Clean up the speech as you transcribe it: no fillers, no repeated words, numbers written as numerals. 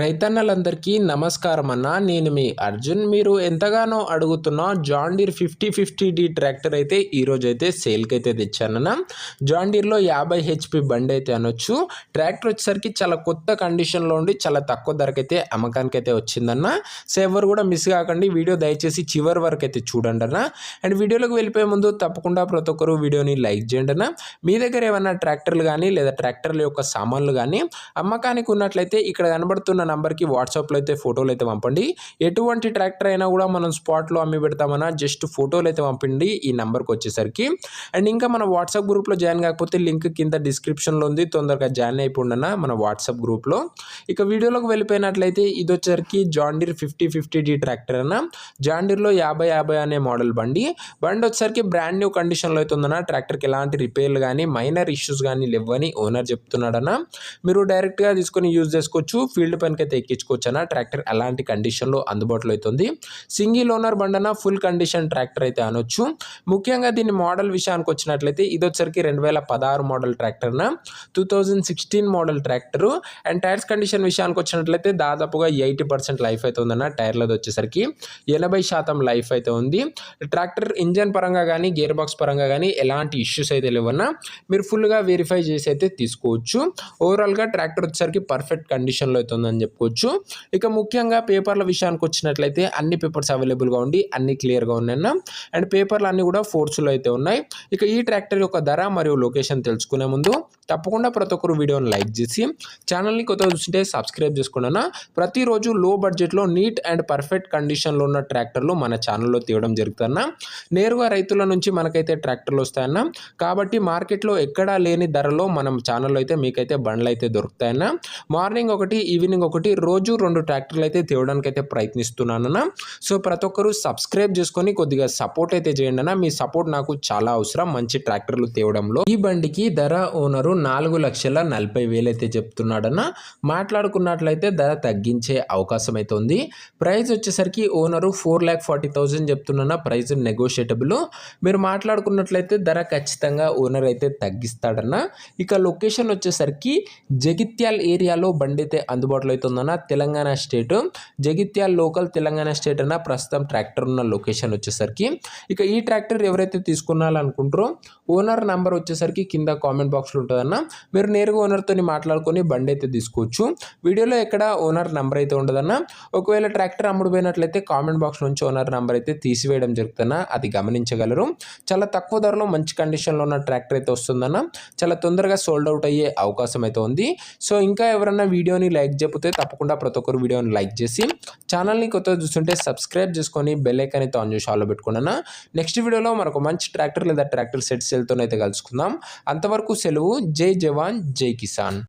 రైతన్నలందరికీ నమస్కారం అన్న. నేను మీ అర్జున్. మీరు ఎంతగానో అడుగుతున్న జాన్ డీర్ 5050D ట్రాక్టర్ అయితే ఈరోజు అయితే సేల్కి అయితే తెచ్చానన్న. జాన్ డీర్లో 50 HP బండి అయితే అనొచ్చు. ట్రాక్టర్ వచ్చేసరికి చాలా కొత్త కండిషన్లో ఉండి చాలా తక్కువ ధరకైతే అమ్మకానికి అయితే వచ్చిందన్న. సో ఎవరు కూడా మిస్ కాకండి, వీడియో దయచేసి చివరి వరకు అయితే చూడండి అన్న. అండ్ వీడియోలోకి వెళ్ళిపోయే ముందు తప్పకుండా ప్రతి ఒక్కరు వీడియోని లైక్ చేయండి అన్న. మీ దగ్గర ఏమైనా ట్రాక్టర్లు కానీ లేదా ట్రాక్టర్ల యొక్క సామాన్లు కానీ అమ్మకానికి ఉన్నట్లయితే ఇక్కడ కనబడుతున్న నంబర్కి వాట్సాప్లో అయితే ఫోటోలు అయితే పంపండి. ఎటువంటి ట్రాక్టర్ అయినా కూడా మనం స్పాట్లో అమ్మి పెడతామన్నా జస్ట్ ఫోటోలు అయితే పంపండి ఈ నంబర్కి వచ్చేసరికి. అండ్ ఇంకా మన వాట్సాప్ గ్రూప్లో జాయిన్ కాకపోతే లింక్ కింద డిస్క్రిప్షన్లో ఉంది, తొందరగా జాయిన్ అయిపోండన్న మన వాట్సాప్ గ్రూప్లో. ఇక వీడియోలోకి వెళ్ళిపోయినట్లయితే ఇది వచ్చేసరికి జాన్ డీర్ 5050D ట్రాక్టర్ అన్న. జాన్ డీర్లో 5050 అనే మోడల్ బండి వచ్చేసరికి బ్రాండ్ న్యూ కండిషన్లో అయితే ఉందన్న. ట్రాక్టర్కి ఎలాంటి రిపేర్లు కానీ మైనర్ ఇష్యూస్ కానీ లేవని ఓనర్ చెప్తున్నాడన్న. మీరు డైరెక్ట్గా తీసుకొని యూజ్ చేసుకోవచ్చు, ఫీల్డ్ పైన అయితే ఎక్కించుకోవచ్చు అన్న. ట్రాక్టర్ అలాంటి కండిషన్లో అందుబాటులో అవుతుంది. సింగిల్ ఓనర్ బండన ఫుల్ కండిషన్ ట్రాక్టర్ అయితే అనొచ్చు. ముఖ్యంగా దీని మోడల్ విషయానికి వచ్చినట్లయితే ఇది వచ్చరికి 2016 మోడల్ ట్రాక్టర్ న 2016 model tractor. And tyres condition విషయానికి వచ్చినట్లయితే దాదాపుగా 80% లైఫ్ అయితే ఉందన్న. టైర్లది వచ్చేసరికి 80% లైఫ్ అయితే ఉంది. ట్రాక్టర్ ఇంజన్ పరంగా కానీ గేర్ బాక్స్ పరంగా కానీ ఎలాంటి ఇష్యూస్ అయితే లేవన్నా. మీరు ఫుల్గా వెరిఫై చేసి అయితే తీసుకోవచ్చు. ఓవరాల్గా ట్రాక్టర్ వచ్చేసరికి పర్ఫెక్ట్ కండిషన్లో అయితే ఉందని చెప్పుకోవచ్చు. ఇక ముఖ్యంగా పేపర్ల విషయానికి వచ్చినట్లయితే అన్ని పేపర్స్ అవైలబుల్గా ఉండి అన్ని క్లియర్గా ఉన్నాయన్న. అండ్ పేపర్లు అన్నీ కూడా ఫోర్స్లో అయితే ఉన్నాయి. ఇక ఈ ట్రాక్టర్ యొక్క ధర మరియు లొకేషన్ తెలుసుకునే ముందు తప్పకుండా ప్రతి ఒక్కరు వీడియోని లైక్ చేసి ఛానల్ని కొత్తగా చూస్తుంటే సబ్స్క్రైబ్ చేసుకున్నా. ప్రతిరోజు లో బడ్జెట్లో నీట్ అండ్ పర్ఫెక్ట్ కండిషన్లో ఉన్న ట్రాక్టర్లు మన ఛానల్లో తీయడం జరుగుతుందన్న. నేరుగా రైతుల నుంచి మనకైతే ట్రాక్టర్లు వస్తాయన్న. కాబట్టి మార్కెట్లో ఎక్కడా లేని ధరలో మనం ఛానల్లో అయితే మీకైతే బండ్లు అయితే దొరుకుతాయన్న. మార్నింగ్ ఒకటి ఈవినింగ్ ఒకటి రోజు 2 ట్రాక్టర్లు అయితే తేవడానికి అయితే ప్రయత్నిస్తున్నానన్న. సో ప్రతి ఒక్కరు సబ్స్క్రైబ్ చేసుకొని కొద్దిగా సపోర్ట్ అయితే చేయండి అన్న. మీ సపోర్ట్ నాకు చాలా అవసరం మంచి ట్రాక్టర్లు తేవడంలో. ఈ బండికి ధర ఓనరు 4,40,000 అయితే చెప్తున్నాడన్న. మాట్లాడుకున్నట్లయితే ధర తగ్గించే అవకాశం అయితే ఉంది. ప్రైస్ వచ్చేసరికి ఓనరు 4,40,000 చెప్తున్నా. ప్రైస్ నెగోషియేటబుల్. మీరు మాట్లాడుకున్నట్లయితే ధర ఖచ్చితంగా ఓనర్ అయితే తగ్గిస్తాడన్న. ఇక లొకేషన్ వచ్చేసరికి జగిత్యాల ఏరియాలో బండి అయితే అందుబాటులో అయితే ఉందన్న. Telangana state Jagtial local Telangana state అన్న ప్రస్తుతం ట్రాక్టర్ ఉన్న లొకేషన్ వచ్చేసరికి. ఇక ఈ ట్రాక్టర్ ఎవరైతే తీసుకున్నారనుకుంటారో ఓనర్ నంబర్ వచ్చేసరికి కింద కామెంట్ బాక్స్లో ఉంటుందన్న. మీరు నేరుగా ఓనర్తో మాట్లాడుకొని బండి అయితే తీసుకోవచ్చు. వీడియోలో ఎక్కడ ఓనర్ నంబర్ అయితే ఉండదన్న. ఒకవేళ ట్రాక్టర్ అమ్ముడుపోయినట్లయితే కామెంట్ బాక్స్ నుంచి ఓనర్ నంబర్ అయితే తీసివేయడం జరుగుతుందన్న. అది గమనించగలరు. చాలా తక్కువ ధరలో మంచి కండిషన్లో ఉన్న ట్రాక్టర్ అయితే వస్తుందన్న. చాలా తొందరగా సోల్డ్ అవుట్ అయ్యే అవకాశం అయితే ఉంది. సో ఇంకా ఎవరన్నా వీడియోని లైక్ చెప్పితే తప్పకుండా ప్రతి ఒక్కరు వీడియోని లైక్ చేసి ఛానల్ని కొత్తగా చూస్తుంటే సబ్స్క్రైబ్ చేసుకొని బెల్ ఐకాన్ అయితే ఆన్ చేసి ఆన్లో పెట్టుకున్నాను. నెక్స్ట్ వీడియోలో మరొక మంచి ట్రాక్టర్ లేదా ట్రాక్టర్ సెట్ సేల్తో అయితే కలుసుకుందాం. అంతవరకు సెలవు. జై జవాన్ జై కిసాన్.